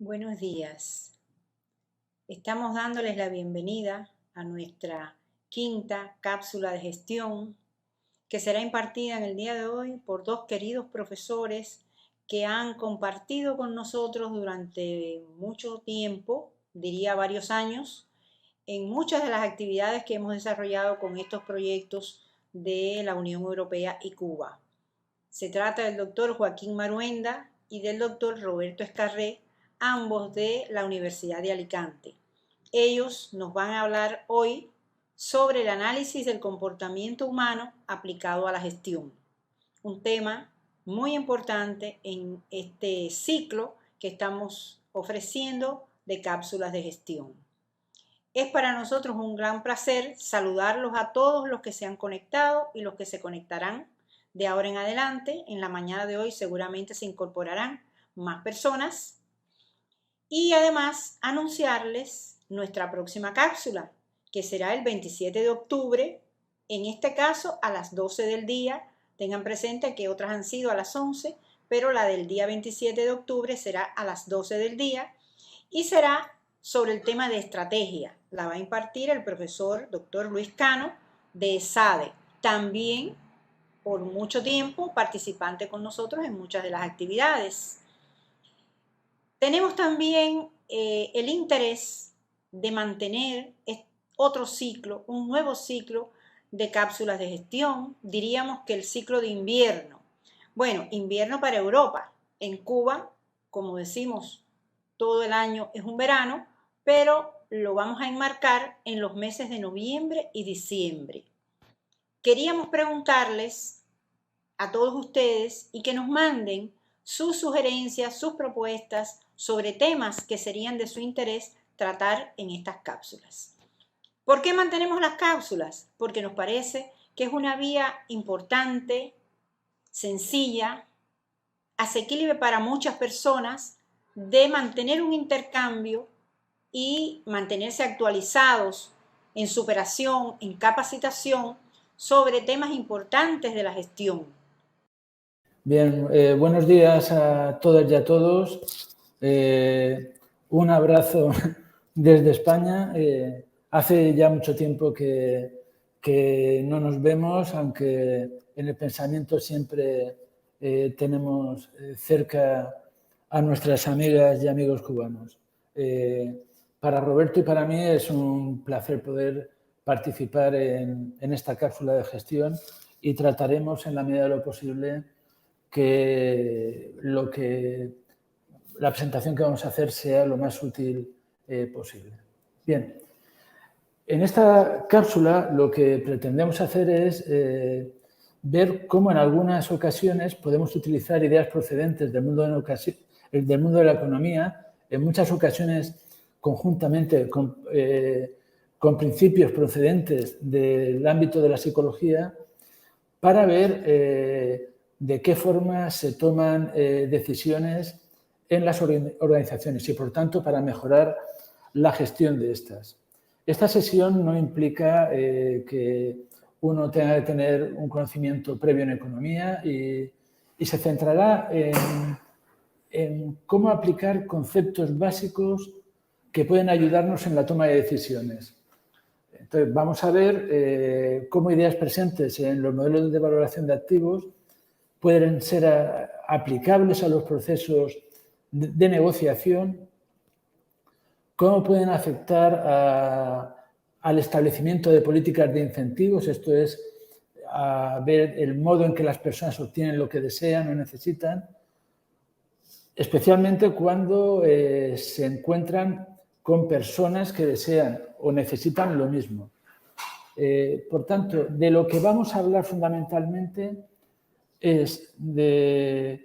Buenos días. Estamos dándoles la bienvenida a nuestra quinta cápsula de gestión que será impartida en el día de hoy por dos queridos profesores que han compartido con nosotros durante mucho tiempo, diría varios años, en muchas de las actividades que hemos desarrollado con estos proyectos de la Unión Europea y Cuba. Se trata del doctor Joaquín Maruenda y del doctor Roberto Escarré, ambos de la Universidad de Alicante. Ellos nos van a hablar hoy sobre el análisis del comportamiento humano aplicado a la gestión, un tema muy importante en este ciclo que estamos ofreciendo de cápsulas de gestión. Es para nosotros un gran placer saludarlos a todos los que se han conectado y los que se conectarán de ahora en adelante. En la mañana de hoy seguramente se incorporarán más personas. Y además anunciarles nuestra próxima cápsula, que será el 27 de octubre, en este caso a las 12 del día. Tengan presente que otras han sido a las 11, pero la del día 27 de octubre será a las 12 del día y será sobre el tema de estrategia. La va a impartir el profesor Dr. Luis Cano de SADE, también por mucho tiempo participante con nosotros en muchas de las actividades. Tenemos también el interés de mantener otro ciclo, un nuevo ciclo de cápsulas de gestión, diríamos que el ciclo de invierno. Bueno, invierno para Europa. En Cuba, como decimos, todo el año es un verano, pero lo vamos a enmarcar en los meses de noviembre y diciembre. Queríamos preguntarles a todos ustedes y que nos manden sus sugerencias, sus propuestas sobre temas que serían de su interés tratar en estas cápsulas. ¿Por qué mantenemos las cápsulas? Porque nos parece que es una vía importante, sencilla, asequible para muchas personas de mantener un intercambio y mantenerse actualizados en superación, en capacitación sobre temas importantes de la gestión. Bien, buenos días a todas y a todos. Un abrazo desde España. Hace ya mucho tiempo que no nos vemos, aunque en el pensamiento siempre tenemos cerca a nuestras amigas y amigos cubanos. Para Roberto y para mí es un placer poder participar en esta cápsula de gestión y trataremos en la medida de lo posible que la presentación que vamos a hacer sea lo más útil posible. Bien, en esta cápsula lo que pretendemos hacer es ver cómo en algunas ocasiones podemos utilizar ideas procedentes del mundo de la economía, en muchas ocasiones conjuntamente con principios procedentes del ámbito de la psicología, para ver de qué forma se toman decisiones en las organizaciones y, por tanto, para mejorar la gestión de estas. Esta sesión no implica que uno tenga que tener un conocimiento previo en economía y se centrará en cómo aplicar conceptos básicos que pueden ayudarnos en la toma de decisiones. Entonces, vamos a ver cómo ideas presentes en los modelos de valoración de activos pueden ser aplicables a los procesos de negociación, cómo pueden afectar al establecimiento de políticas de incentivos, esto es, a ver el modo en que las personas obtienen lo que desean o necesitan, especialmente cuando se encuentran con personas que desean o necesitan lo mismo. Por tanto, de lo que vamos a hablar fundamentalmente es de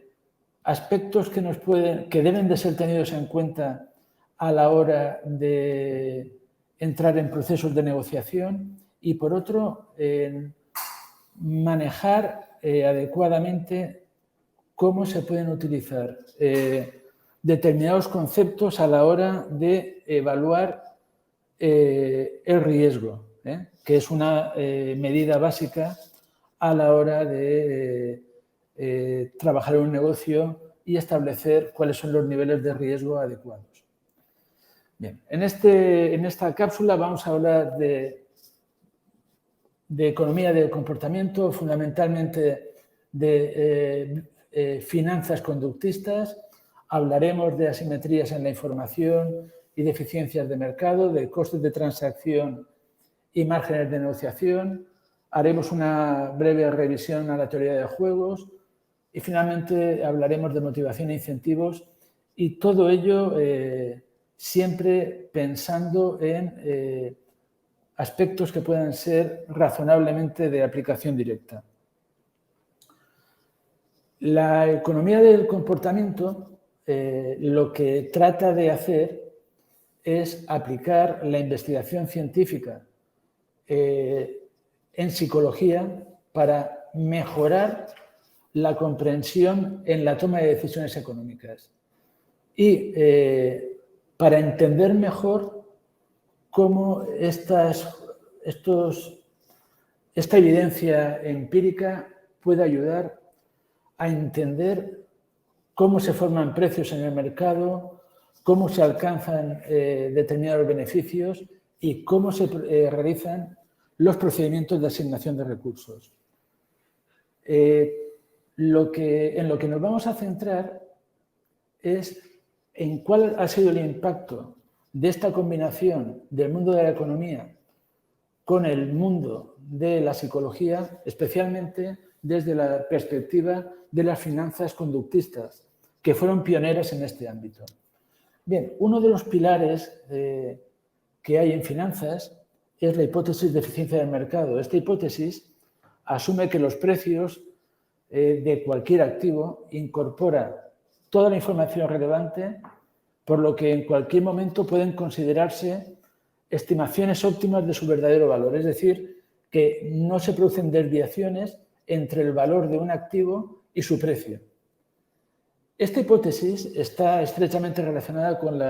aspectos que deben de ser tenidos en cuenta a la hora de entrar en procesos de negociación y, por otro, en manejar adecuadamente cómo se pueden utilizar determinados conceptos a la hora de evaluar el riesgo, que es una medida básica a la hora de trabajar en un negocio y establecer cuáles son los niveles de riesgo adecuados. Bien, en esta cápsula vamos a hablar de economía del comportamiento, fundamentalmente de finanzas conductistas. Hablaremos de asimetrías en la información y deficiencias de mercado, de costes de transacción y márgenes de negociación. Haremos una breve revisión a la teoría de juegos y finalmente hablaremos de motivación e incentivos, y todo ello siempre pensando en aspectos que puedan ser razonablemente de aplicación directa. La economía del comportamiento lo que trata de hacer es aplicar la investigación científica en psicología para mejorar la comprensión en la toma de decisiones económicas y para entender mejor cómo esta evidencia empírica puede ayudar a entender cómo se forman precios en el mercado, cómo se alcanzan determinados beneficios y cómo se realizan los procedimientos de asignación de recursos. En lo que nos vamos a centrar es en cuál ha sido el impacto de esta combinación del mundo de la economía con el mundo de la psicología, especialmente desde la perspectiva de las finanzas conductistas, que fueron pioneras en este ámbito. Bien, uno de los pilares que hay en finanzas es la hipótesis de eficiencia del mercado. Esta hipótesis asume que los precios de cualquier activo incorpora toda la información relevante, por lo que en cualquier momento pueden considerarse estimaciones óptimas de su verdadero valor, es decir, que no se producen desviaciones entre el valor de un activo y su precio. Esta hipótesis está estrechamente relacionada con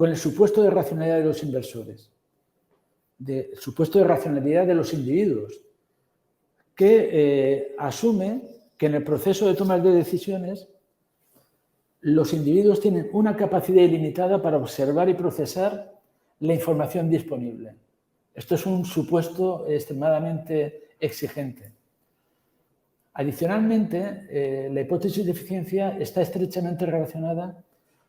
el supuesto de racionalidad de los inversores, del supuesto de racionalidad de los individuos, que asume que en el proceso de toma de decisiones los individuos tienen una capacidad ilimitada para observar y procesar la información disponible. Esto es un supuesto extremadamente exigente. Adicionalmente, la hipótesis de eficiencia está estrechamente relacionada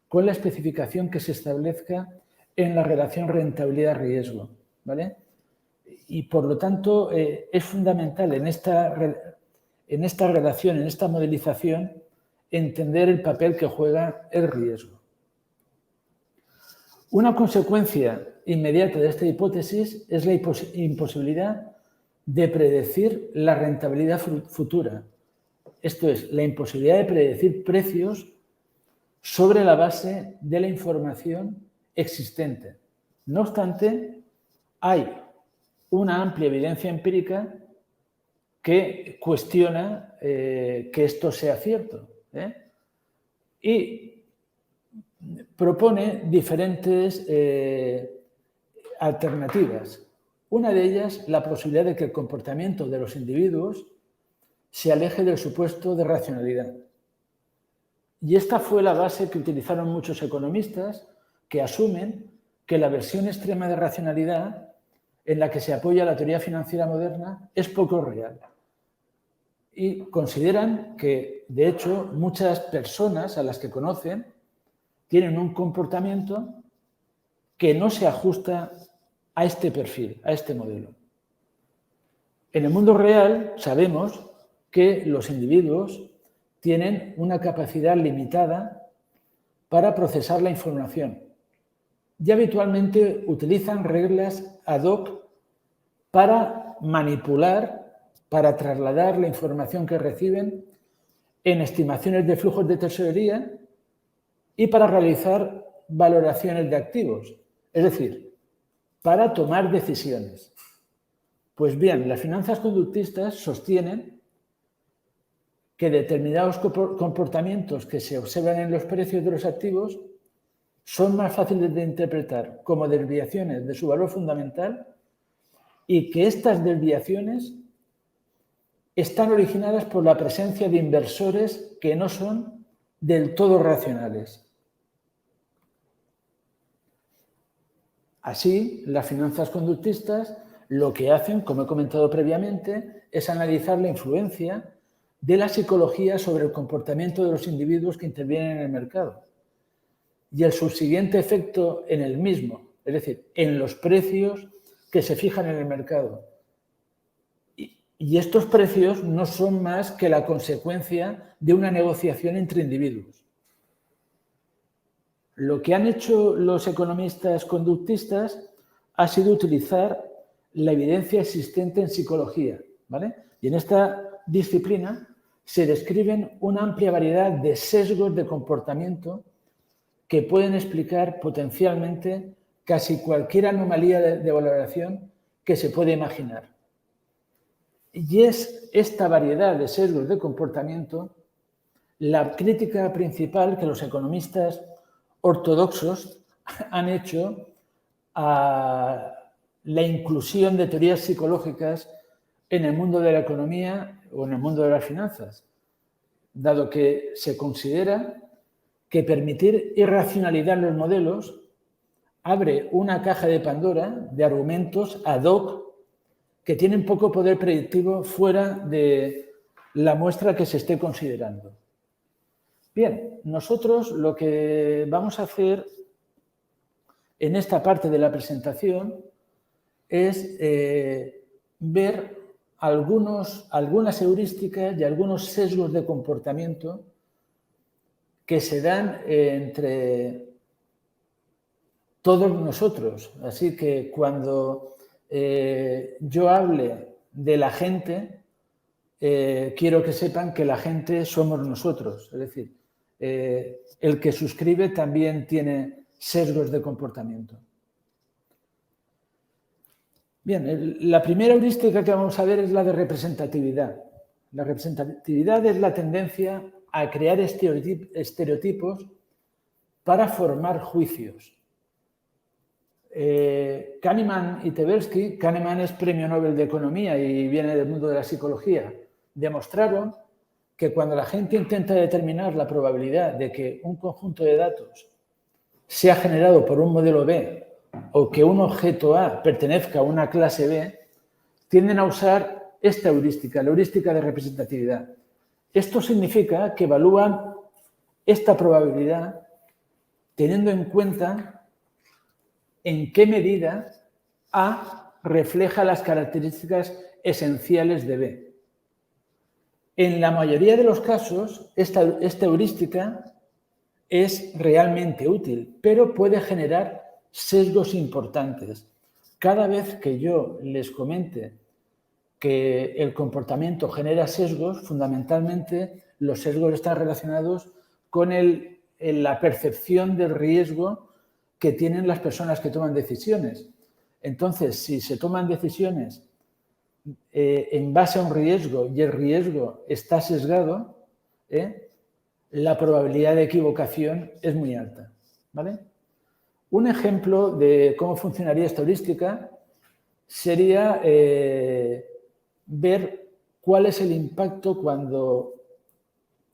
con la especificación que se establezca en la relación rentabilidad-riesgo, ¿vale? Y por lo tanto es fundamental en esta relación, en esta modelización, entender el papel que juega el riesgo. Una consecuencia inmediata de esta hipótesis es la imposibilidad de predecir la rentabilidad futura. Esto es, la imposibilidad de predecir precios sobre la base de la información existente. No obstante, hay una amplia evidencia empírica que cuestiona que esto sea cierto, y propone diferentes alternativas. Una de ellas, la posibilidad de que el comportamiento de los individuos se aleje del supuesto de racionalidad. Y esta fue la base que utilizaron muchos economistas, que asumen que la versión extrema de racionalidad en la que se apoya la teoría financiera moderna es poco real. Y consideran que, de hecho, muchas personas a las que conocen tienen un comportamiento que no se ajusta a este perfil, a este modelo. En el mundo real sabemos que los individuos tienen una capacidad limitada para procesar la información y habitualmente utilizan reglas ad hoc para manipular, para trasladar la información que reciben en estimaciones de flujos de tesorería y para realizar valoraciones de activos, es decir, para tomar decisiones. Pues bien, las finanzas conductistas sostienen que determinados comportamientos que se observan en los precios de los activos son más fáciles de interpretar como desviaciones de su valor fundamental y que estas desviaciones están originadas por la presencia de inversores que no son del todo racionales. Así, las finanzas conductistas lo que hacen, como he comentado previamente, es analizar la influencia de la psicología sobre el comportamiento de los individuos que intervienen en el mercado y el subsiguiente efecto en el mismo, es decir, en los precios que se fijan en el mercado. Y estos precios no son más que la consecuencia de una negociación entre individuos. Lo que han hecho los economistas conductistas ha sido utilizar la evidencia existente en psicología, ¿vale? Y en esta disciplina se describen una amplia variedad de sesgos de comportamiento que pueden explicar potencialmente casi cualquier anomalía de valoración que se puede imaginar. Y es esta variedad de sesgos de comportamiento la crítica principal que los economistas ortodoxos han hecho a la inclusión de teorías psicológicas en el mundo de la economía o en el mundo de las finanzas, dado que se considera que permitir irracionalidad en los modelos abre una caja de Pandora de argumentos ad hoc que tienen poco poder predictivo fuera de la muestra que se esté considerando. Bien, nosotros lo que vamos a hacer en esta parte de la presentación es ver algunas heurísticas y algunos sesgos de comportamiento que se dan entre todos nosotros. Así que cuando yo hable de la gente, quiero que sepan que la gente somos nosotros. Es decir, el que suscribe también tiene sesgos de comportamiento. Bien, la primera heurística que vamos a ver es la de representatividad. La representatividad es la tendencia a crear estereotipos para formar juicios. Kahneman y Tversky, Kahneman es premio Nobel de Economía y viene del mundo de la psicología, demostraron que cuando la gente intenta determinar la probabilidad de que un conjunto de datos sea generado por un modelo B o que un objeto A pertenezca a una clase B, tienden a usar esta heurística, la heurística de representatividad. Esto significa que evalúan esta probabilidad teniendo en cuenta en qué medida A refleja las características esenciales de B. En la mayoría de los casos, esta heurística es realmente útil, pero puede generar sesgos importantes. Cada vez que yo les comente que el comportamiento genera sesgos, fundamentalmente los sesgos están relacionados con la percepción del riesgo que tienen las personas que toman decisiones. Entonces, si se toman decisiones en base a un riesgo y el riesgo está sesgado, la probabilidad de equivocación es muy alta, ¿vale? Un ejemplo de cómo funcionaría esta heurística sería ver cuál es el impacto cuando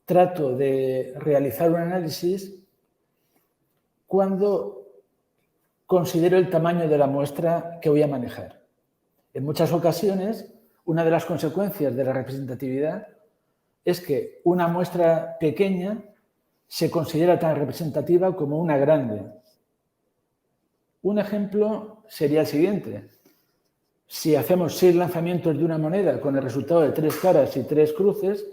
trato de realizar un análisis cuando considero el tamaño de la muestra que voy a manejar. En muchas ocasiones, una de las consecuencias de la representatividad es que una muestra pequeña se considera tan representativa como una grande. Un ejemplo sería el siguiente. Si hacemos 6 lanzamientos de una moneda con el resultado de 3 caras y 3 cruces,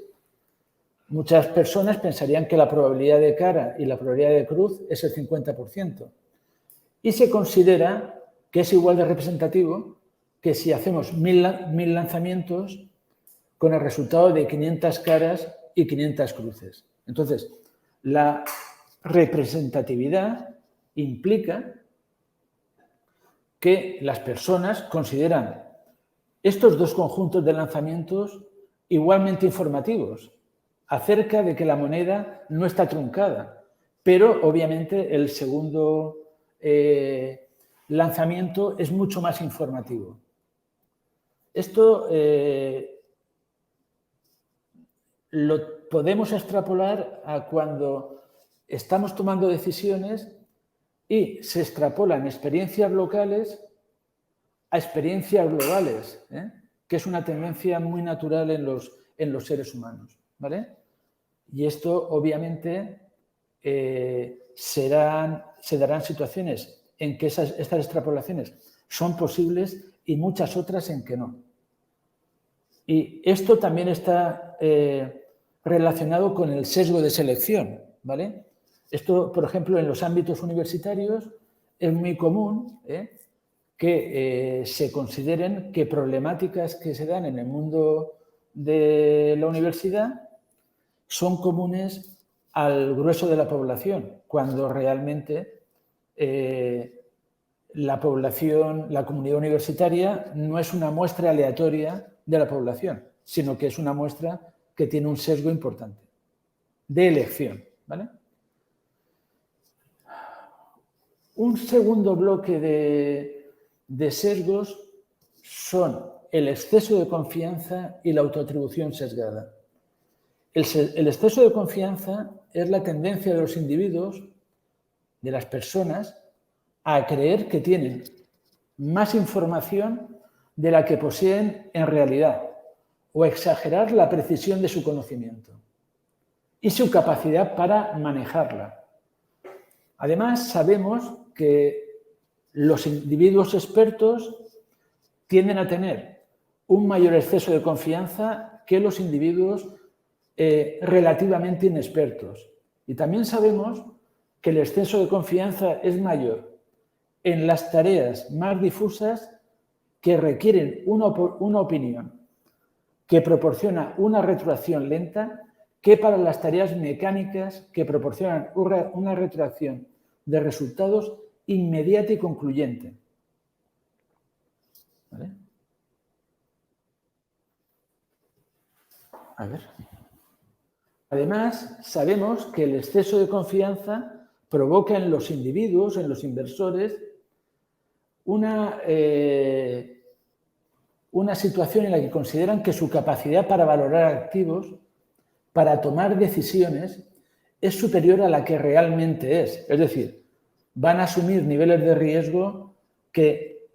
muchas personas pensarían que la probabilidad de cara y la probabilidad de cruz es el 50%. Y se considera que es igual de representativo que si hacemos 1000 lanzamientos con el resultado de 500 caras y 500 cruces. Entonces, la representatividad implica que las personas consideran estos dos conjuntos de lanzamientos igualmente informativos acerca de que la moneda no está truncada, pero obviamente el segundo lanzamiento es mucho más informativo. Esto lo podemos extrapolar a cuando estamos tomando decisiones y se extrapolan experiencias locales a experiencias globales, que es una tendencia muy natural en los seres humanos, ¿vale? Y esto, obviamente, se darán situaciones en que estas extrapolaciones son posibles y muchas otras en que no. Y esto también está relacionado con el sesgo de selección, ¿vale? Esto, por ejemplo, en los ámbitos universitarios es muy común que se consideren que problemáticas que se dan en el mundo de la universidad son comunes al grueso de la población, cuando realmente la población, la comunidad universitaria no es una muestra aleatoria de la población, sino que es una muestra que tiene un sesgo importante de elección, ¿vale? Un segundo bloque de sesgos son el exceso de confianza y la autoatribución sesgada. El exceso de confianza es la tendencia de los individuos, de las personas, a creer que tienen más información de la que poseen en realidad o exagerar la precisión de su conocimiento y su capacidad para manejarla. Además, sabemos que los individuos expertos tienden a tener un mayor exceso de confianza que los individuos relativamente inexpertos. Y también sabemos que el exceso de confianza es mayor en las tareas más difusas que requieren una opinión que proporciona una retroacción lenta que para las tareas mecánicas que proporcionan una retroacción de resultados inmediata y concluyente. ¿Vale? A ver. Además, sabemos que el exceso de confianza provoca en los individuos, en los inversores, una situación en la que consideran que su capacidad para valorar activos, para tomar decisiones, es superior a la que realmente es. Es decir, van a asumir niveles de riesgo que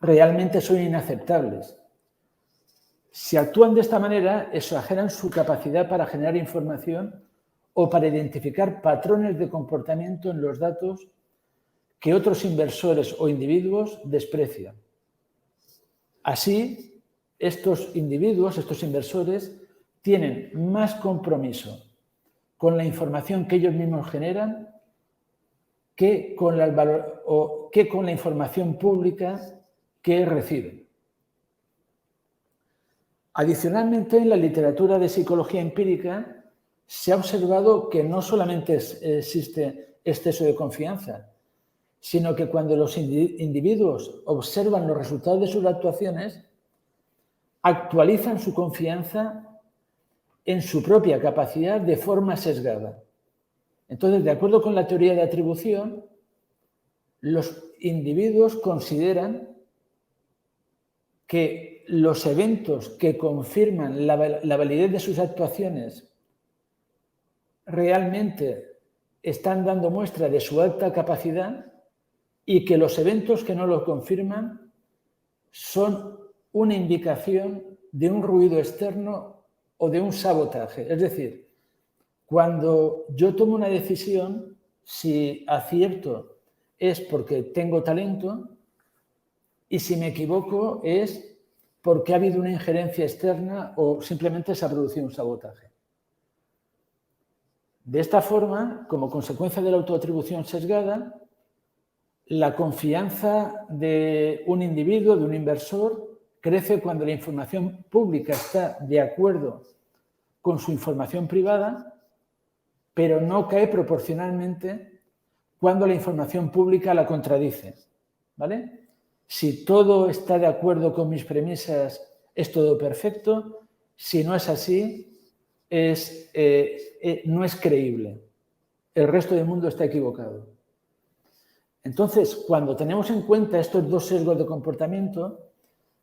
realmente son inaceptables. Si actúan de esta manera, exageran su capacidad para generar información o para identificar patrones de comportamiento en los datos que otros inversores o individuos desprecian. Así, estos individuos, estos inversores, tienen más compromiso con la información que ellos mismos generan que con la información pública que reciben. Adicionalmente, en la literatura de psicología empírica se ha observado que no solamente existe exceso de confianza, sino que cuando los individuos observan los resultados de sus actuaciones, actualizan su confianza en su propia capacidad de forma sesgada. Entonces, de acuerdo con la teoría de atribución, los individuos consideran que los eventos que confirman la validez de sus actuaciones realmente están dando muestra de su alta capacidad y que los eventos que no lo confirman son una indicación de un ruido externo o de un sabotaje. Es decir, cuando yo tomo una decisión, si acierto es porque tengo talento y si me equivoco es porque ha habido una injerencia externa o simplemente se ha producido un sabotaje. De esta forma, como consecuencia de la autoatribución sesgada, la confianza de un individuo, de un inversor, crece cuando la información pública está de acuerdo con su información privada, pero no cae proporcionalmente cuando la información pública la contradice, ¿vale? Si todo está de acuerdo con mis premisas, es todo perfecto. Si no es así, no es creíble. El resto del mundo está equivocado. Entonces, cuando tenemos en cuenta estos dos sesgos de comportamiento,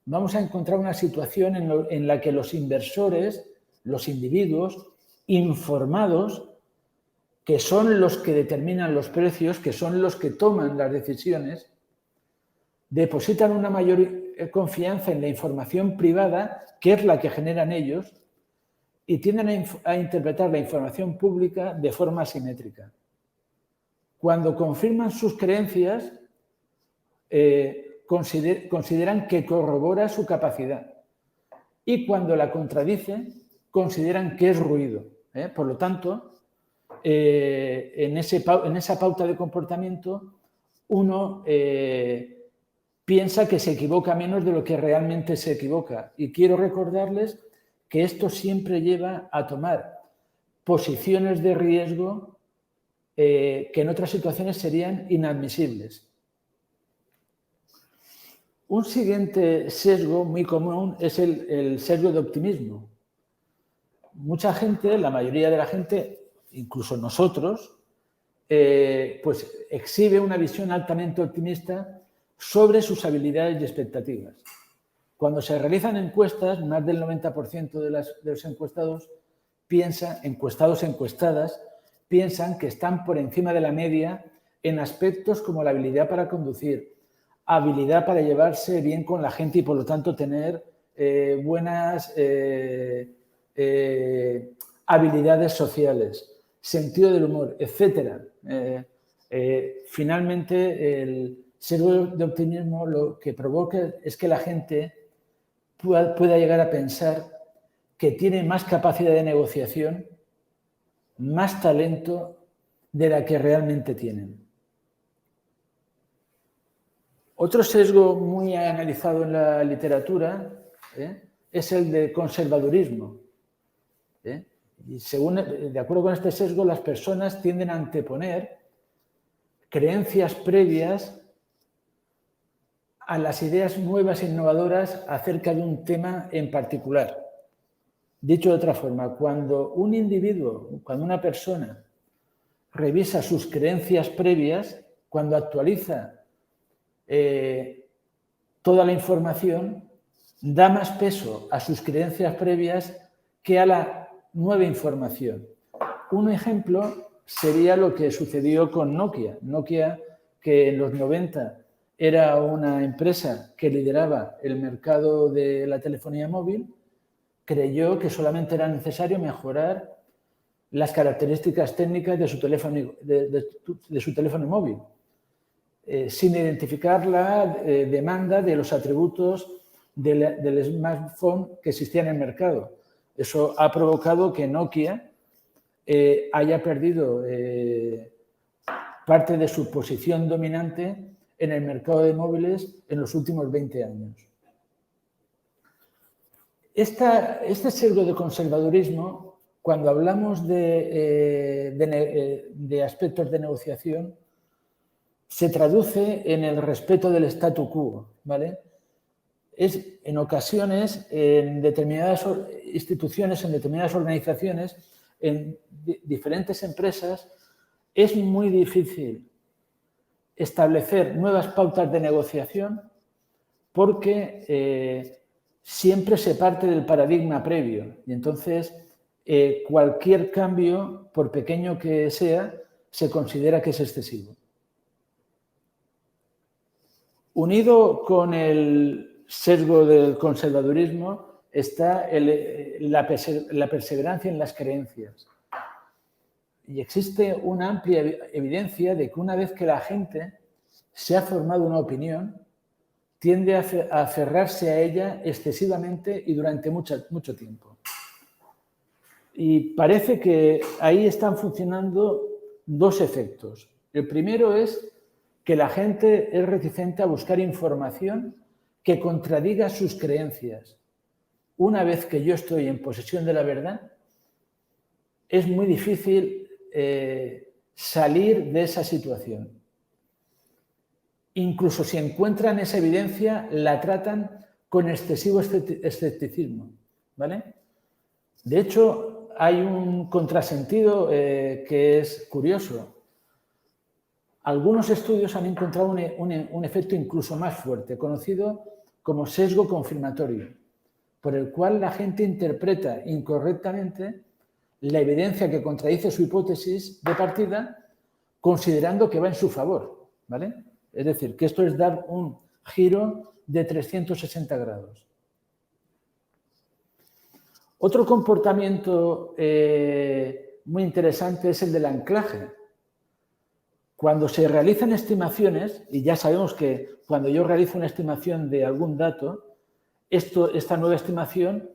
vamos a encontrar una situación en la que los inversores los individuos informados, que son los que determinan los precios, que son los que toman las decisiones, depositan una mayor confianza en la información privada, que es la que generan ellos, y tienden a interpretar la información pública de forma asimétrica. Cuando confirman sus creencias, consideran que corrobora su capacidad, y cuando la contradicen, consideran que es ruido. Por lo tanto, en esa pauta de comportamiento, uno piensa que se equivoca menos de lo que realmente se equivoca. Y quiero recordarles que esto siempre lleva a tomar posiciones de riesgo que en otras situaciones serían inadmisibles. Un siguiente sesgo muy común es el sesgo de optimismo. Mucha gente, la mayoría de la gente, incluso nosotros, pues exhibe una visión altamente optimista sobre sus habilidades y expectativas. Cuando se realizan encuestas, más del 90% de los encuestados encuestadas, piensan que están por encima de la media en aspectos como la habilidad para conducir, habilidad para llevarse bien con la gente y, por lo tanto, tener buenas habilidades sociales, sentido del humor, etc. Finalmente, el sesgo de optimismo lo que provoca es que la gente pueda llegar a pensar que tiene más capacidad de negociación, más talento de la que realmente tienen. Otro sesgo muy analizado en la literatura es el de conservadurismo. Y de acuerdo con este sesgo, las personas tienden a anteponer creencias previas a las ideas nuevas e innovadoras acerca de un tema en particular. Dicho de otra forma, cuando un individuo, cuando una persona revisa sus creencias previas, cuando actualiza toda la información, da más peso a sus creencias previas que a la nueva información. Un ejemplo sería lo que sucedió con Nokia. Nokia, que en los 90 era una empresa que lideraba el mercado de la telefonía móvil, creyó que solamente era necesario mejorar las características técnicas de su teléfono móvil, sin identificar la demanda de los atributos del smartphone que existía en el mercado. Eso ha provocado que Nokia haya perdido parte de su posición dominante en el mercado de móviles en los últimos 20 años. Este sesgo de conservadurismo, cuando hablamos de aspectos de negociación, se traduce en el respeto del statu quo, ¿vale? En ocasiones, en determinadas instituciones, en determinadas organizaciones, en diferentes empresas, es muy difícil establecer nuevas pautas de negociación porque siempre se parte del paradigma previo y entonces cualquier cambio, por pequeño que sea, se considera que es excesivo. Unido con el sesgo del conservadurismo está la perseverancia en las creencias. Y existe una amplia evidencia de que una vez que la gente se ha formado una opinión, tiende a aferrarse a ella excesivamente y durante mucho tiempo. Y parece que ahí están funcionando dos efectos. El primero es que la gente es reticente a buscar información que contradiga sus creencias. Una vez que yo estoy en posesión de la verdad, es muy difícil salir de esa situación. Incluso si encuentran esa evidencia, la tratan con excesivo escepticismo, ¿vale? De hecho, hay un contrasentido que es curioso. Algunos estudios han encontrado un efecto incluso más fuerte, conocido como sesgo confirmatorio. por el cual la gente interpreta incorrectamente la evidencia que contradice su hipótesis de partida, considerando que va en su favor, ¿vale? Es decir, que esto es dar un giro de 360 grados. Otro comportamiento muy interesante es el del anclaje. Cuando se realizan estimaciones, y ya sabemos que cuando yo realizo una estimación de algún dato, esta nueva estimación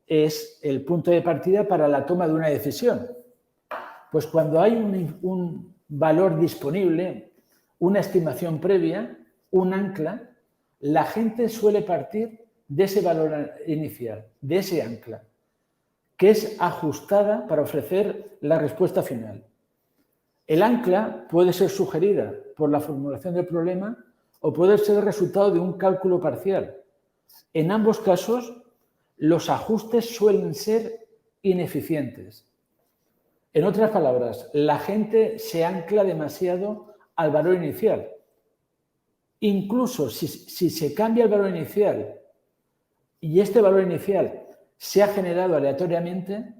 es el punto de partida para la toma de una decisión. Pues cuando hay un valor disponible, una estimación previa, un ancla, la gente suele partir de ese valor inicial, de ese ancla, que es ajustada para ofrecer la respuesta final. El ancla puede ser sugerida por la formulación del problema o puede ser el resultado de un cálculo parcial. En ambos casos, los ajustes suelen ser ineficientes. En otras palabras, la gente se ancla demasiado al valor inicial. Incluso si se cambia el valor inicial y este valor inicial se ha generado aleatoriamente,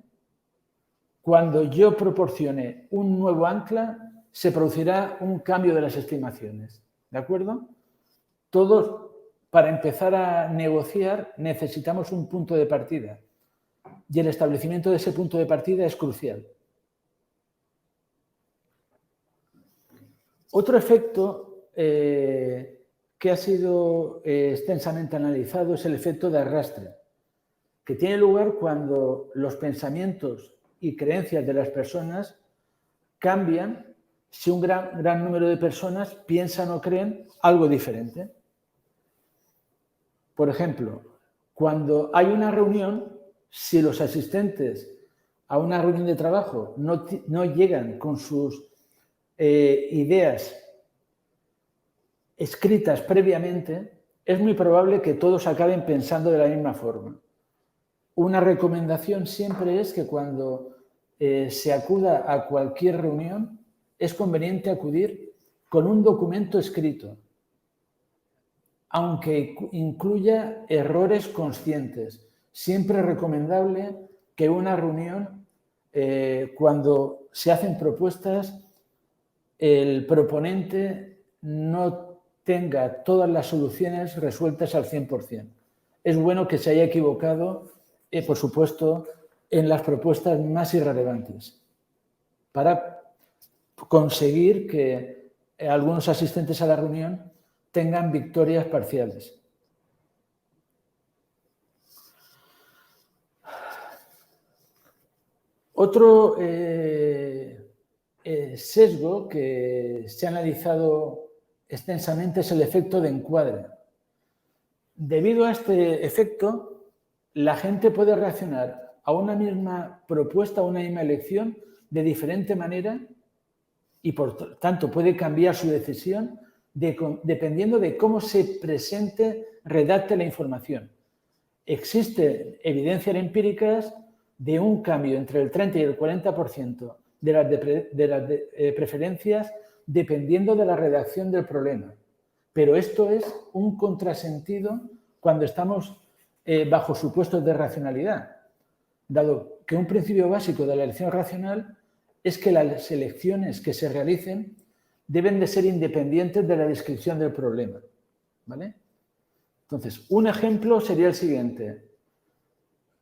cuando yo proporcione un nuevo ancla, se producirá un cambio de las estimaciones. ¿De acuerdo? Todos, para empezar a negociar, necesitamos un punto de partida. Y el establecimiento de ese punto de partida es crucial. Otro efecto que ha sido extensamente analizado es el efecto de arrastre, que tiene lugar cuando los pensamientos y creencias de las personas cambian si un gran número de personas piensan o creen algo diferente. Por ejemplo, cuando hay una reunión, si los asistentes a una reunión de trabajo no llegan con sus ideas escritas previamente, es muy probable que todos acaben pensando de la misma forma. Una recomendación siempre es que cuando se acuda a cualquier reunión, es conveniente acudir con un documento escrito, aunque incluya errores conscientes. Siempre es recomendable que una reunión, cuando se hacen propuestas, el proponente no tenga todas las soluciones resueltas al 100%. Es bueno que se haya equivocado, por supuesto, en las propuestas más irrelevantes, para conseguir que algunos asistentes a la reunión tengan victorias parciales. Otro sesgo que se ha analizado extensamente es el efecto de encuadre. Debido a este efecto, la gente puede reaccionar a una misma propuesta, a una misma elección, de diferente manera y, por tanto, puede cambiar su decisión dependiendo de cómo se presente, redacte la información. Existen evidencias empíricas de un cambio entre el 30 y el 40% de las preferencias dependiendo de la redacción del problema. Pero esto es un contrasentido cuando estamos bajo supuestos de racionalidad, dado que un principio básico de la elección racional es que las elecciones que se realicen deben de ser independientes de la descripción del problema, ¿vale? Entonces, un ejemplo sería el siguiente.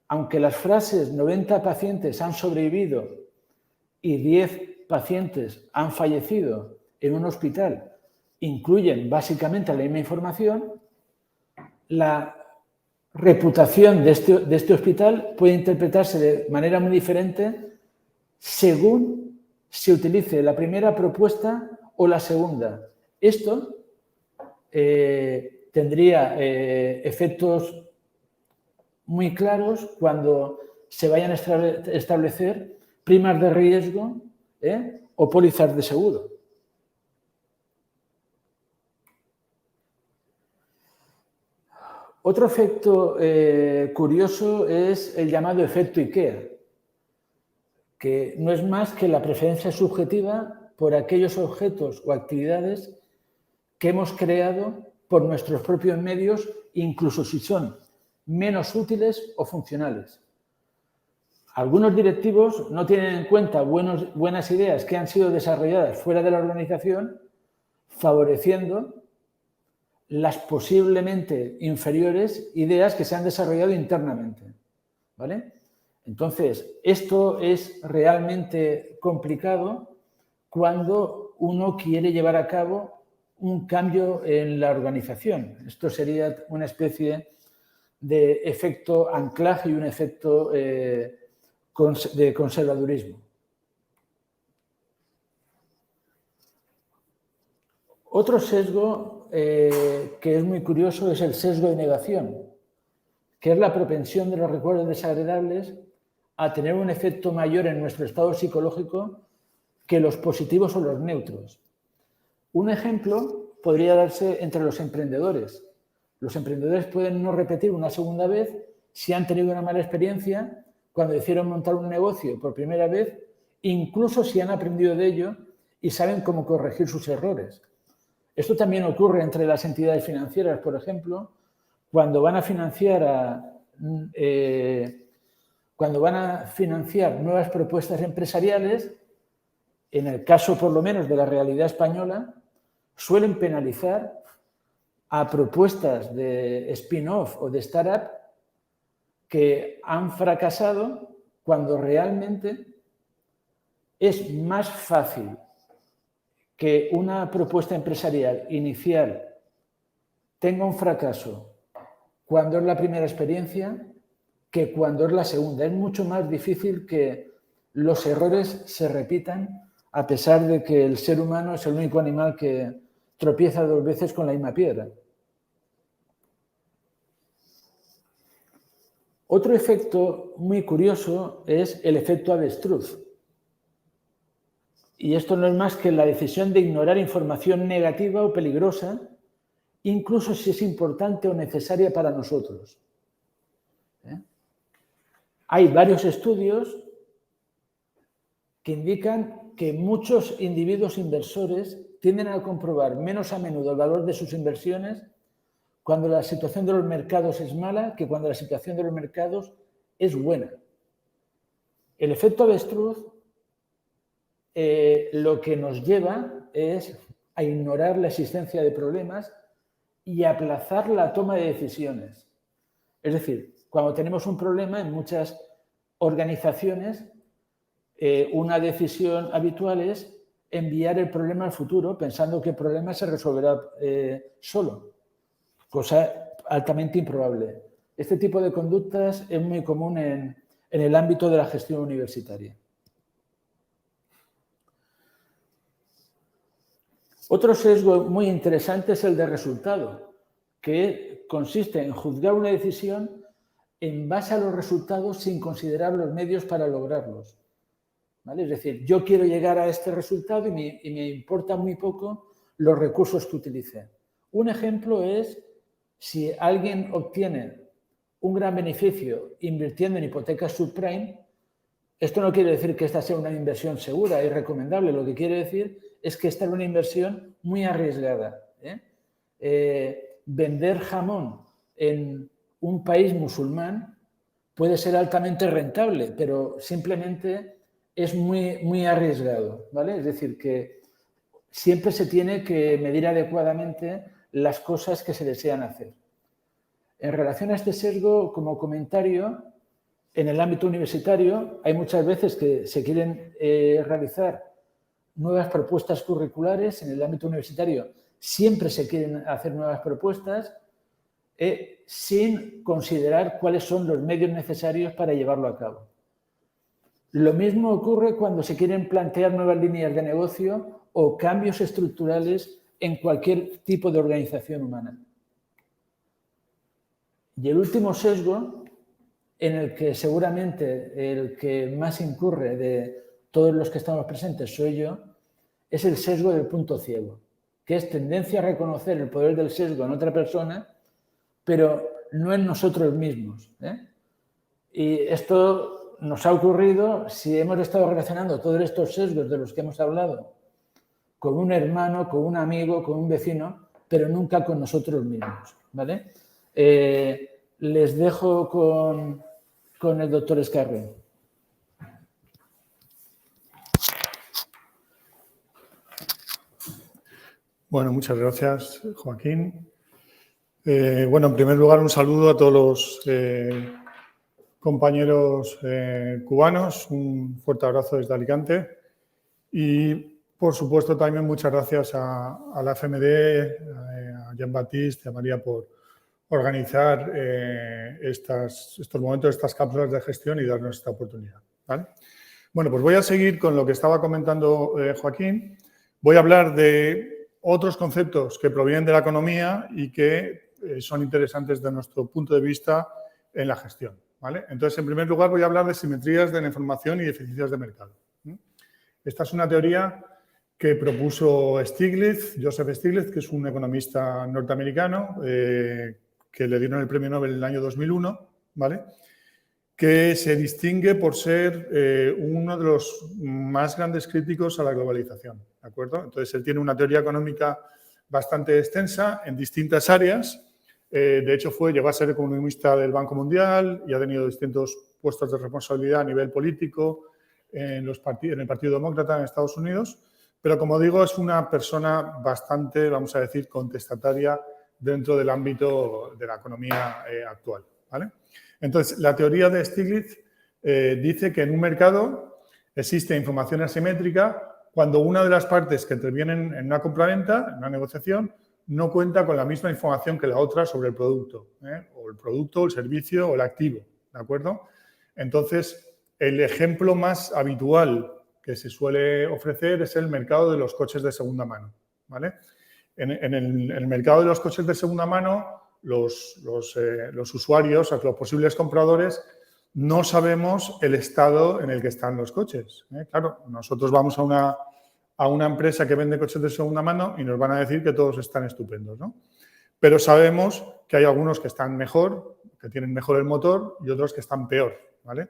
Aunque las frases 90 pacientes han sobrevivido y 10 pacientes han fallecido en un hospital incluyen básicamente la misma información, la reputación de este hospital puede interpretarse de manera muy diferente según se utilice la primera propuesta o la segunda. Esto tendría efectos muy claros cuando se vayan a establecer primas de riesgo o pólizas de seguro. Otro efecto curioso es el llamado efecto IKEA, que no es más que la preferencia subjetiva por aquellos objetos o actividades que hemos creado por nuestros propios medios, incluso si son menos útiles o funcionales. Algunos directivos no tienen en cuenta buenas ideas que han sido desarrolladas fuera de la organización, favoreciendo las posiblemente inferiores ideas que se han desarrollado internamente, ¿vale? Entonces, esto es realmente complicado cuando uno quiere llevar a cabo un cambio en la organización. Esto sería una especie de efecto anclaje y un efecto de conservadurismo. Otro sesgo que es muy curioso es el sesgo de negación, que es la propensión de los recuerdos desagradables a tener un efecto mayor en nuestro estado psicológico que los positivos o los neutros. Un ejemplo podría darse entre los emprendedores. Los emprendedores pueden no repetir una segunda vez si han tenido una mala experiencia cuando decidieron montar un negocio por primera vez, incluso si han aprendido de ello y saben cómo corregir sus errores. Esto también ocurre entre las entidades financieras, por ejemplo, cuando van a financiar nuevas propuestas empresariales, en el caso por lo menos de la realidad española, suelen penalizar a propuestas de spin-off o de startup que han fracasado cuando realmente es más fácil que una propuesta empresarial inicial tenga un fracaso cuando es la primera experiencia que cuando es la segunda. Es mucho más difícil que los errores se repitan a pesar de que el ser humano es el único animal que tropieza 2 veces con la misma piedra. Otro efecto muy curioso es el efecto avestruz. Y esto no es más que la decisión de ignorar información negativa o peligrosa, incluso si es importante o necesaria para nosotros. Hay varios estudios que indican que muchos individuos inversores tienden a comprobar menos a menudo el valor de sus inversiones cuando la situación de los mercados es mala que cuando la situación de los mercados es buena. El efecto avestruz lo que nos lleva es a ignorar la existencia de problemas y aplazar la toma de decisiones. Es decir, cuando tenemos un problema en muchas organizaciones, una decisión habitual es enviar el problema al futuro pensando que el problema se resolverá solo, cosa altamente improbable. Este tipo de conductas es muy común en el ámbito de la gestión universitaria. Otro sesgo muy interesante es el de resultado, que consiste en juzgar una decisión en base a los resultados sin considerar los medios para lograrlos. ¿Vale? Es decir, yo quiero llegar a este resultado y me importa muy poco los recursos que utilice. Un ejemplo es si alguien obtiene un gran beneficio invirtiendo en hipotecas subprime, esto no quiere decir que esta sea una inversión segura y recomendable, lo que quiere decir es que esta es una inversión muy arriesgada. Vender jamón en un país musulmán puede ser altamente rentable, pero simplemente es muy arriesgado, ¿vale? Es decir, que siempre se tiene que medir adecuadamente las cosas que se desean hacer. En relación a este sesgo, como comentario, en el ámbito universitario hay muchas veces que se quieren realizar nuevas propuestas curriculares. En el ámbito universitario siempre se quieren hacer nuevas propuestas sin considerar cuáles son los medios necesarios para llevarlo a cabo. Lo mismo ocurre cuando se quieren plantear nuevas líneas de negocio o cambios estructurales en cualquier tipo de organización humana. Y el último sesgo, en el que seguramente el que más incurre de todos los que estamos presentes soy yo, es el sesgo del punto ciego, que es tendencia a reconocer el poder del sesgo en otra persona, pero no en nosotros mismos. Y esto nos ha ocurrido si hemos estado relacionando todos estos sesgos de los que hemos hablado con un hermano, con un amigo, con un vecino, pero nunca con nosotros mismos, ¿vale? les dejo con el doctor Escarré. Bueno, muchas gracias, Joaquín. Bueno, en primer lugar, un saludo a todos los compañeros cubanos. Un fuerte abrazo desde Alicante. Y, por supuesto, también muchas gracias a la FMD, a Jean-Baptiste y a María por organizar estos momentos, estas cápsulas de gestión y darnos esta oportunidad, ¿vale? Bueno, pues voy a seguir con lo que estaba comentando Joaquín. Voy a hablar de otros conceptos que provienen de la economía y que son interesantes desde nuestro punto de vista en la gestión, ¿vale? Entonces, en primer lugar, voy a hablar de simetrías de la información y eficiencias de mercado. Esta es una teoría que propuso Joseph Stiglitz, que es un economista norteamericano que le dieron el premio Nobel en el año 2001, ¿vale? Que se distingue por ser uno de los más grandes críticos a la globalización, ¿de acuerdo? Entonces, él tiene una teoría económica bastante extensa en distintas áreas. De hecho, llegó a ser economista del Banco Mundial y ha tenido distintos puestos de responsabilidad a nivel político en el Partido Demócrata en Estados Unidos. Pero, como digo, es una persona bastante, vamos a decir, contestataria dentro del ámbito de la economía actual, ¿vale? Entonces, la teoría de Stiglitz dice que en un mercado existe información asimétrica cuando una de las partes que intervienen en una compraventa, en una negociación, no cuenta con la misma información que la otra sobre el producto, o el producto, el servicio o el activo, ¿de acuerdo? Entonces, el ejemplo más habitual que se suele ofrecer es el mercado de los coches de segunda mano, ¿vale? En el mercado de los coches de segunda mano, los usuarios, o sea, los posibles compradores, no sabemos el estado en el que están los coches. Claro, nosotros vamos a una empresa que vende coches de segunda mano y nos van a decir que todos están estupendos, ¿no? Pero sabemos que hay algunos que están mejor, que tienen mejor el motor y otros que están peor, ¿vale?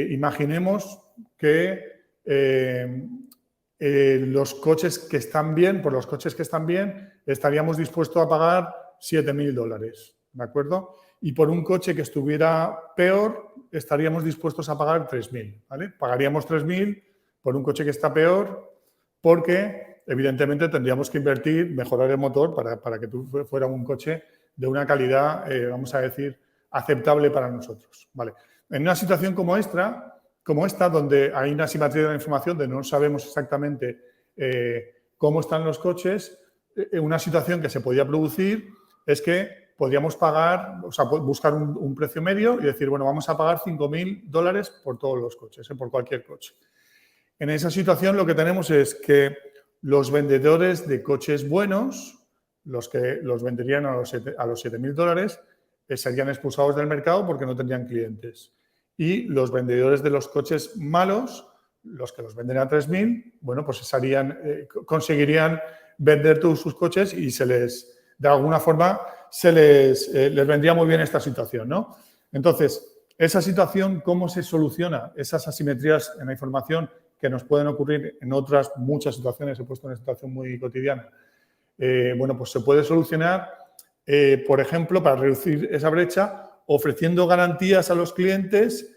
Imaginemos que los coches que están bien, por los coches que están bien, estaríamos dispuestos a pagar $7.000, ¿de acuerdo? Y por un coche que estuviera peor, estaríamos dispuestos a pagar 3.000, ¿vale? Pagaríamos 3.000 por un coche que está peor porque, evidentemente, tendríamos que invertir, mejorar el motor para que fuera un coche de una calidad, vamos a decir, aceptable para nosotros, ¿vale? En una situación como esta, donde hay una asimetría de la información, donde no sabemos exactamente cómo están los coches, una situación que se podía producir es que podríamos pagar, o sea, buscar un precio medio y decir, bueno, vamos a pagar $5.000 por todos los coches, por cualquier coche. En esa situación lo que tenemos es que los vendedores de coches buenos, los que los venderían a los $7.000, serían expulsados del mercado porque no tendrían clientes. Y los vendedores de los coches malos, los que los venden a 3.000, bueno, pues conseguirían vender todos sus coches y de alguna forma les vendría muy bien esta situación, ¿no? Entonces, esa situación, ¿cómo se soluciona? Esas asimetrías en la información que nos pueden ocurrir en otras muchas situaciones, he puesto una situación muy cotidiana. Bueno, pues se puede solucionar, por ejemplo, para reducir esa brecha, ofreciendo garantías a los clientes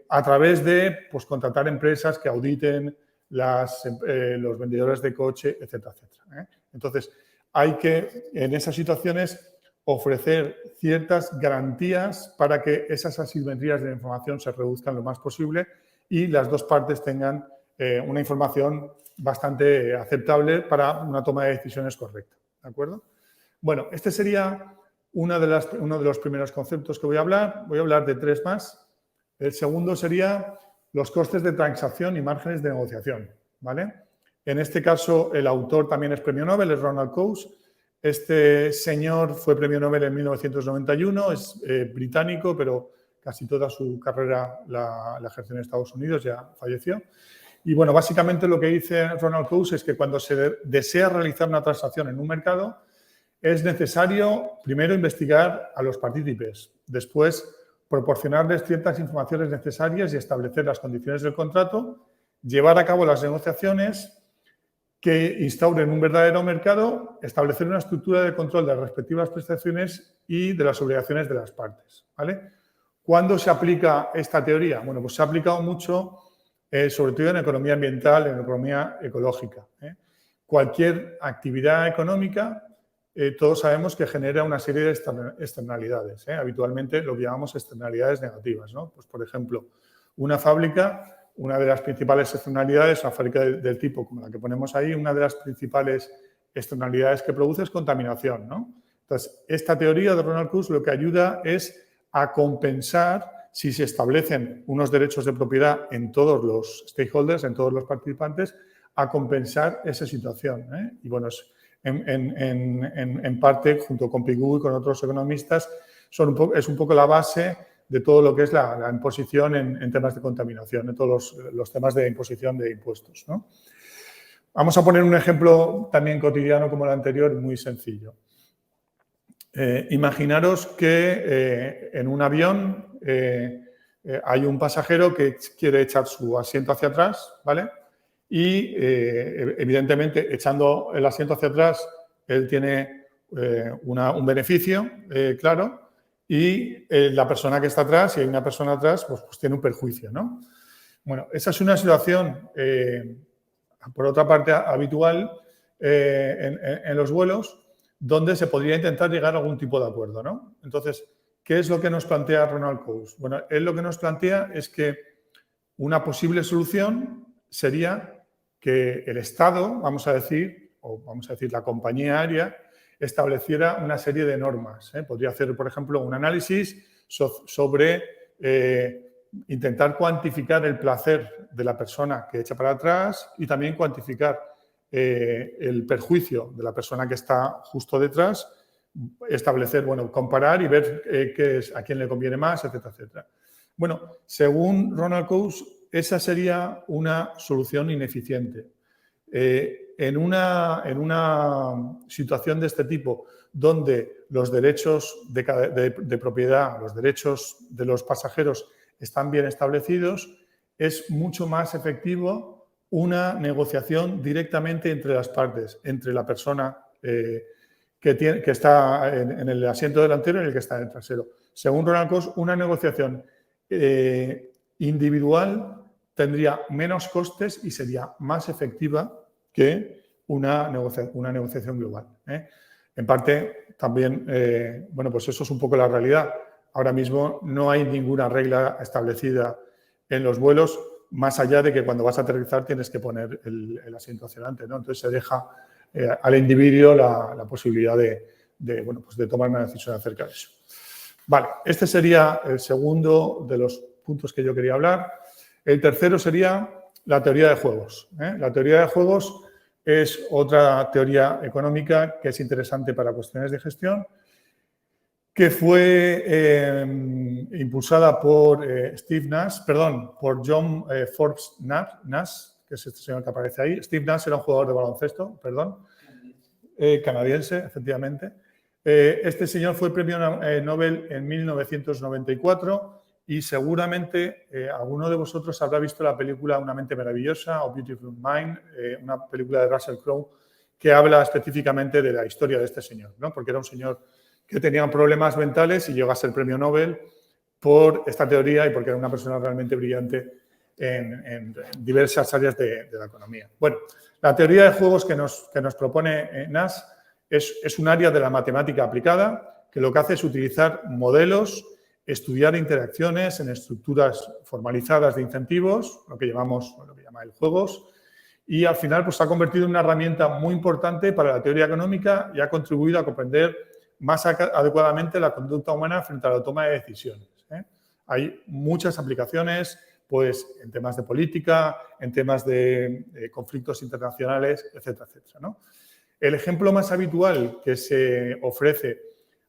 a través de pues, contratar empresas que auditen los vendedores de coche, etcétera, etcétera. Entonces, hay que, en esas situaciones, ofrecer ciertas garantías para que esas asimetrías de la información se reduzcan lo más posible y las dos partes tengan una información bastante aceptable para una toma de decisiones correcta, ¿de acuerdo? Bueno, este sería uno de los primeros conceptos que voy a hablar. Voy a hablar de 3 más. El segundo sería los costes de transacción y márgenes de negociación, ¿vale? En este caso, el autor también es premio Nobel, es Ronald Coase. Este señor fue premio Nobel en 1991, es británico, pero casi toda su carrera la ejerció en Estados Unidos, ya falleció. Y bueno, básicamente lo que dice Ronald Coase es que cuando se desea realizar una transacción en un mercado, es necesario primero investigar a los partícipes, después proporcionarles ciertas informaciones necesarias y establecer las condiciones del contrato, llevar a cabo las negociaciones que instauren un verdadero mercado, establecer una estructura de control de las respectivas prestaciones y de las obligaciones de las partes, ¿vale? ¿Cuándo se aplica esta teoría? Bueno, pues se ha aplicado mucho, sobre todo en economía ambiental, en economía ecológica. Cualquier actividad económica, todos sabemos que genera una serie de externalidades. Habitualmente lo que llamamos externalidades negativas, ¿no? Pues, por ejemplo, una fábrica, una de las principales externalidades, una fábrica del tipo como la que ponemos ahí, una de las principales externalidades que produce es contaminación, ¿no? Entonces, esta teoría de Ronald Coase lo que ayuda es a compensar si se establecen unos derechos de propiedad en todos los stakeholders, en todos los participantes, a compensar esa situación. Y bueno, en parte, junto con Pigou y con otros economistas, es un poco la base de todo lo que es la imposición en temas de contaminación, en todos los temas de imposición de impuestos, ¿no? Vamos a poner un ejemplo también cotidiano como el anterior, muy sencillo. Imaginaros que en un avión hay un pasajero que quiere echar su asiento hacia atrás, ¿vale? Y evidentemente, echando el asiento hacia atrás, él tiene un beneficio, claro, y la persona que está atrás, si hay una persona atrás, pues tiene un perjuicio, ¿no? Bueno, esa es una situación, por otra parte, habitual en los vuelos, donde se podría intentar llegar a algún tipo de acuerdo, ¿no? Entonces, ¿qué es lo que nos plantea Ronald Coase? Bueno, él lo que nos plantea es que una posible solución sería que el Estado, vamos a decir la compañía aérea, estableciera una serie de normas. Podría hacer, por ejemplo, un análisis sobre intentar cuantificar el placer de la persona que echa para atrás y también cuantificar el perjuicio de la persona que está justo detrás, establecer, bueno, comparar y ver a quién le conviene más, etcétera, etcétera. Bueno, según Ronald Coase, esa sería una solución ineficiente. En una situación de este tipo, donde los derechos de propiedad, los derechos de los pasajeros están bien establecidos, es mucho más efectivo una negociación directamente entre las partes, entre la persona que está en el asiento delantero y el que está en el trasero. Según Ronald Coase, una negociación individual tendría menos costes y sería más efectiva que una negociación global. En parte, también, bueno, pues eso es un poco la realidad. Ahora mismo no hay ninguna regla establecida en los vuelos, más allá de que cuando vas a aterrizar tienes que poner el asiento hacia adelante, ¿no? Entonces se deja al individuo la posibilidad bueno, pues de tomar una decisión acerca de eso. Vale, este sería el segundo de los puntos que yo quería hablar. El tercero sería la teoría de juegos. La teoría de juegos es otra teoría económica que es interesante para cuestiones de gestión, que fue impulsada por por John Forbes Nash, que es este señor que aparece ahí. Steve Nash era un jugador de baloncesto, canadiense, efectivamente. Este señor fue premio Nobel en 1994 y seguramente alguno de vosotros habrá visto la película Una mente maravillosa o Beautiful Mind, una película de Russell Crowe que habla específicamente de la historia de este señor, ¿no? Porque era un señor que tenía problemas mentales y llegó a ser premio Nobel por esta teoría y porque era una persona realmente brillante en diversas áreas de la economía. Bueno, la teoría de juegos que nos propone Nash es un área de la matemática aplicada que lo que hace es utilizar modelos, estudiar interacciones en estructuras formalizadas de incentivos, lo que llama el juegos, y al final pues, se ha convertido en una herramienta muy importante para la teoría económica y ha contribuido a comprender más adecuadamente la conducta humana frente a la toma de decisiones. Hay muchas aplicaciones pues, en temas de política, en temas de conflictos internacionales, etcétera, etcétera, ¿no? El ejemplo más habitual que se ofrece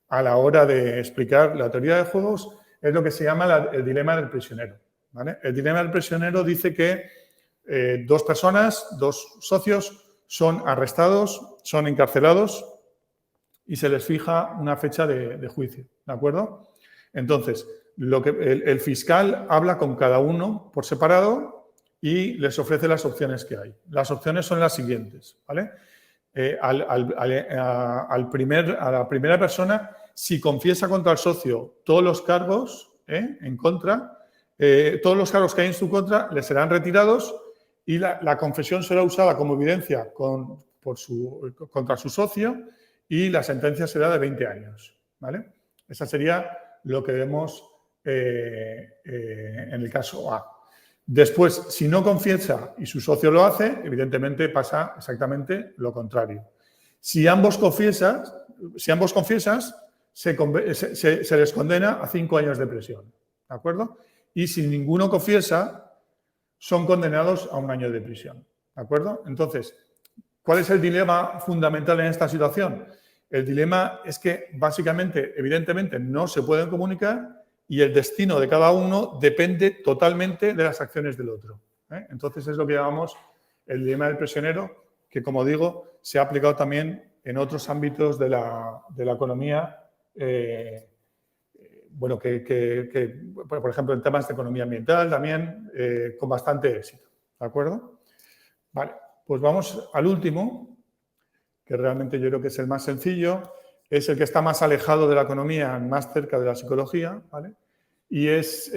a la hora de explicar la teoría de juegos es lo que se llama el dilema del prisionero, ¿vale? El dilema del prisionero dice que dos personas, dos socios, son arrestados, son encarcelados y se les fija una fecha de juicio, ¿de acuerdo? Entonces, el fiscal habla con cada uno por separado y les ofrece las opciones que hay. Las opciones son las siguientes, ¿vale? A la primera persona, si confiesa contra el socio todos los cargos en contra, todos los cargos que hay en su contra le serán retirados y la confesión será usada como evidencia contra su socio y la sentencia será de 20 años, ¿vale? Esa sería lo que vemos en el caso A. Después, si no confiesa y su socio lo hace, evidentemente pasa exactamente lo contrario. Si ambos confiesan, se les condena a 5 años de prisión, ¿de acuerdo? Y si ninguno confiesa, son condenados a 1 año de prisión, ¿de acuerdo? Entonces, ¿cuál es el dilema fundamental en esta situación? El dilema es que, básicamente, evidentemente, no se pueden comunicar y el destino de cada uno depende totalmente de las acciones del otro. Entonces, es lo que llamamos el dilema del prisionero, que, como digo, se ha aplicado también en otros ámbitos de la economía, bueno, por ejemplo, en temas de economía ambiental también, con bastante éxito. ¿De acuerdo? Vale, pues vamos al último, que realmente yo creo que es el más sencillo, es el que está más alejado de la economía, más cerca de la psicología, ¿vale? Y es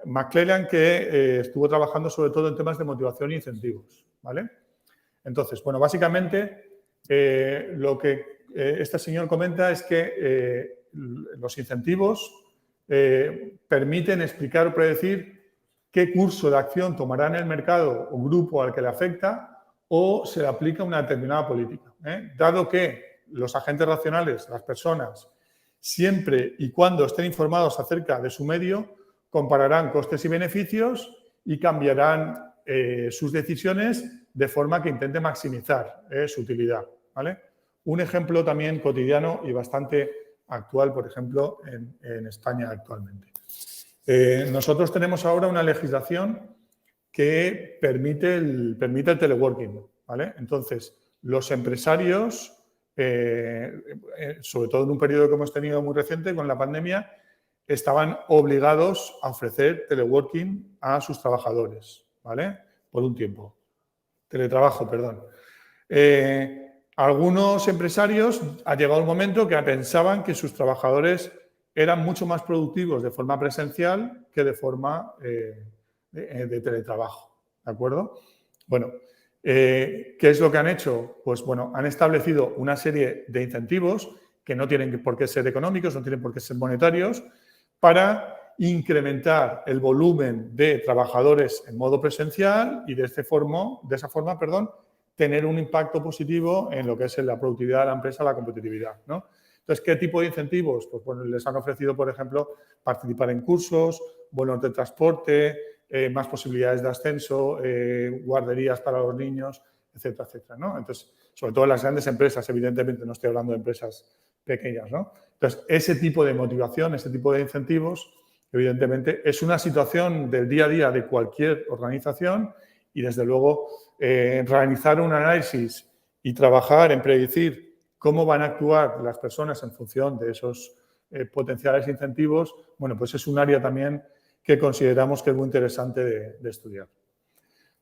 McClellan, que estuvo trabajando sobre todo en temas de motivación e incentivos, ¿vale? Entonces, bueno, básicamente lo que este señor comenta es que los incentivos permiten explicar o predecir qué curso de acción tomará en el mercado o grupo al que le afecta o se le aplica una determinada política. Dado que los agentes racionales, las personas, siempre y cuando estén informados acerca de su medio, compararán costes y beneficios y cambiarán sus decisiones de forma que intente maximizar su utilidad, ¿vale? Un ejemplo también cotidiano y bastante actual, por ejemplo, en España actualmente. Nosotros tenemos ahora una legislación que permite el teleworking, ¿vale? Entonces, los empresarios, sobre todo en un periodo que hemos tenido muy reciente con la pandemia, estaban obligados a ofrecer teleworking a sus trabajadores, ¿vale? Por un tiempo. Teletrabajo, perdón. Algunos empresarios ha llegado un momento que pensaban que sus trabajadores eran mucho más productivos de forma presencial que de forma de teletrabajo, ¿de acuerdo? Bueno, ¿qué es lo que han hecho? Pues bueno, han establecido una serie de incentivos que no tienen por qué ser económicos, no tienen por qué ser monetarios, para incrementar el volumen de trabajadores en modo presencial y de esa forma, tener un impacto positivo en lo que es la productividad de la empresa, la competitividad, ¿no? Entonces, ¿qué tipo de incentivos? Pues bueno, les han ofrecido, por ejemplo, participar en cursos, bonos de transporte, más posibilidades de ascenso, guarderías para los niños, etcétera, etcétera, ¿no? Entonces, sobre todo en las grandes empresas, evidentemente, no estoy hablando de empresas pequeñas, ¿no? Entonces, ese tipo de motivación, ese tipo de incentivos, evidentemente, es una situación del día a día de cualquier organización y, desde luego, realizar un análisis y trabajar en predecir cómo van a actuar las personas en función de esos potenciales incentivos, bueno, pues es un área también que consideramos que es muy interesante de estudiar.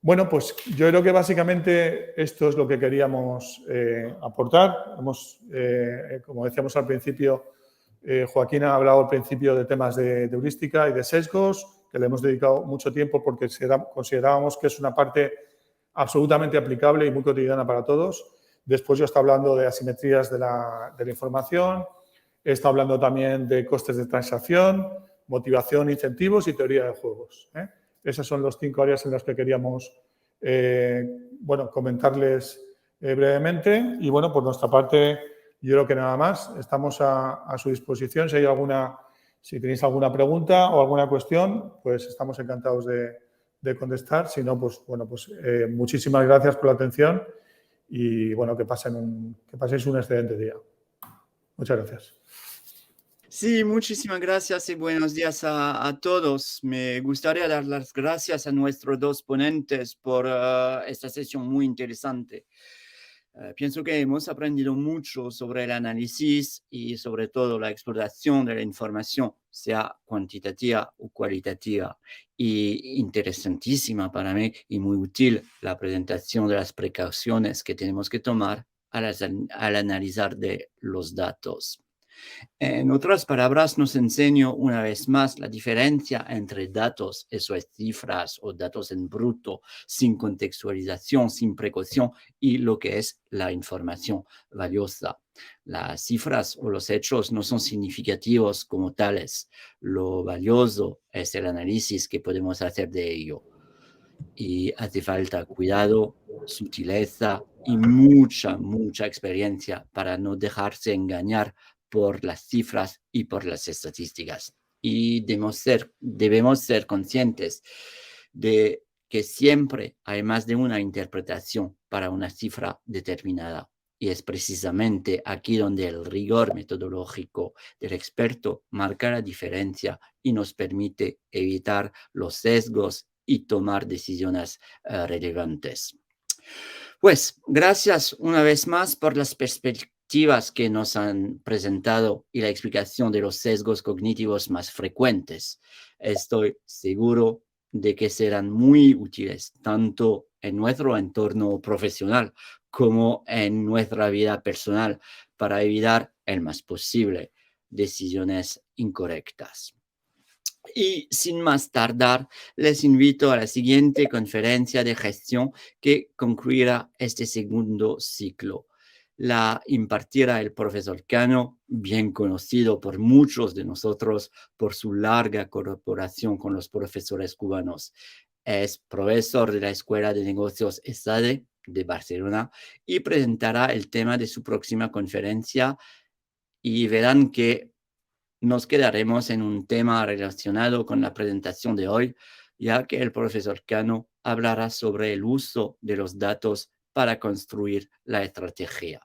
Bueno, pues yo creo que básicamente esto es lo que queríamos aportar. Como decíamos al principio, Joaquín ha hablado al principio de temas de heurística y de sesgos, que le hemos dedicado mucho tiempo porque considerábamos que es una parte absolutamente aplicable y muy cotidiana para todos. Después yo he estado hablando de asimetrías de la información, he estado hablando también de costes de transacción, motivación, incentivos y teoría de juegos. Esas son las 5 áreas en las que queríamos comentarles brevemente. Y bueno, por nuestra parte, yo creo que nada más. Estamos a su disposición. Si tenéis alguna pregunta o alguna cuestión, pues estamos encantados de contestar. Si no, pues bueno, muchísimas gracias por la atención y bueno, que paséis un excelente día. Muchas gracias. Sí, muchísimas gracias y buenos días a todos. Me gustaría dar las gracias a nuestros 2 ponentes por esta sesión muy interesante. Pienso que hemos aprendido mucho sobre el análisis y sobre todo la explotación de la información, sea cuantitativa o cualitativa. Y interesantísima para mí y muy útil la presentación de las precauciones que tenemos que tomar al analizar de los datos. En otras palabras, nos enseño una vez más la diferencia entre datos, eso es cifras o datos en bruto, sin contextualización, sin precaución, y lo que es la información valiosa. Las cifras o los hechos no son significativos como tales. Lo valioso es el análisis que podemos hacer de ello. Y hace falta cuidado, sutileza y mucha experiencia para no dejarse engañar por las cifras y por las estadísticas. Y debemos ser conscientes de que siempre hay más de una interpretación para una cifra determinada. Y es precisamente aquí donde el rigor metodológico del experto marca la diferencia y nos permite evitar los sesgos y tomar decisiones relevantes. Pues gracias una vez más por las perspectivas que nos han presentado y la explicación de los sesgos cognitivos más frecuentes. Estoy seguro de que serán muy útiles tanto en nuestro entorno profesional como en nuestra vida personal para evitar el más posible decisiones incorrectas. Y sin más tardar, les invito a la siguiente conferencia de gestión que concluirá este segundo ciclo. La impartirá el profesor Cano, bien conocido por muchos de nosotros por su larga colaboración con los profesores cubanos. Es profesor de la Escuela de Negocios ESADE de Barcelona y presentará el tema de su próxima conferencia y verán que nos quedaremos en un tema relacionado con la presentación de hoy, ya que el profesor Cano hablará sobre el uso de los datos para construir la estrategia.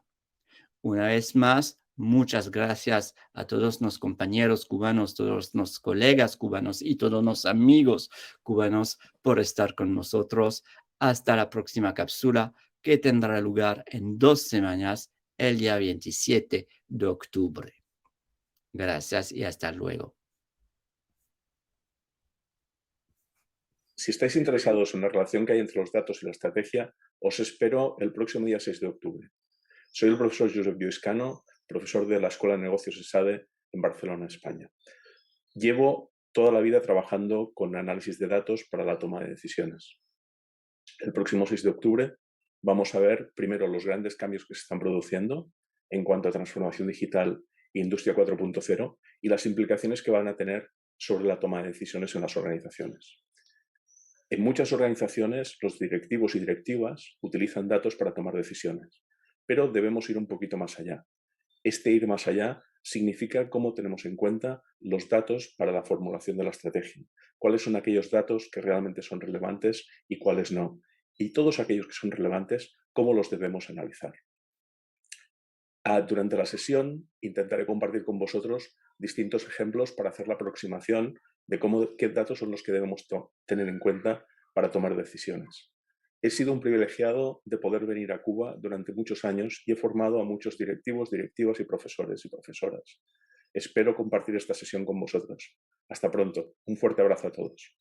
Una vez más, muchas gracias a todos los compañeros cubanos, todos los colegas cubanos y todos los amigos cubanos por estar con nosotros. Hasta la próxima cápsula que tendrá lugar en 2 semanas, el día 27 de octubre. Gracias y hasta luego. Si estáis interesados en la relación que hay entre los datos y la estrategia, os espero el próximo día 6 de octubre. Soy el profesor Josep Lluís Cano, profesor de la Escuela de Negocios ESADE en Barcelona, España. Llevo toda la vida trabajando con análisis de datos para la toma de decisiones. El próximo 6 de octubre vamos a ver primero los grandes cambios que se están produciendo en cuanto a transformación digital e industria 4.0 y las implicaciones que van a tener sobre la toma de decisiones en las organizaciones. En muchas organizaciones, los directivos y directivas utilizan datos para tomar decisiones, pero debemos ir un poquito más allá. Este ir más allá significa cómo tenemos en cuenta los datos para la formulación de la estrategia, cuáles son aquellos datos que realmente son relevantes y cuáles no, y todos aquellos que son relevantes, cómo los debemos analizar. Durante la sesión intentaré compartir con vosotros distintos ejemplos para hacer la aproximación de qué datos son los que debemos tener en cuenta para tomar decisiones. He sido un privilegiado de poder venir a Cuba durante muchos años y he formado a muchos directivos, directivas y profesores y profesoras. Espero compartir esta sesión con vosotros. Hasta pronto. Un fuerte abrazo a todos.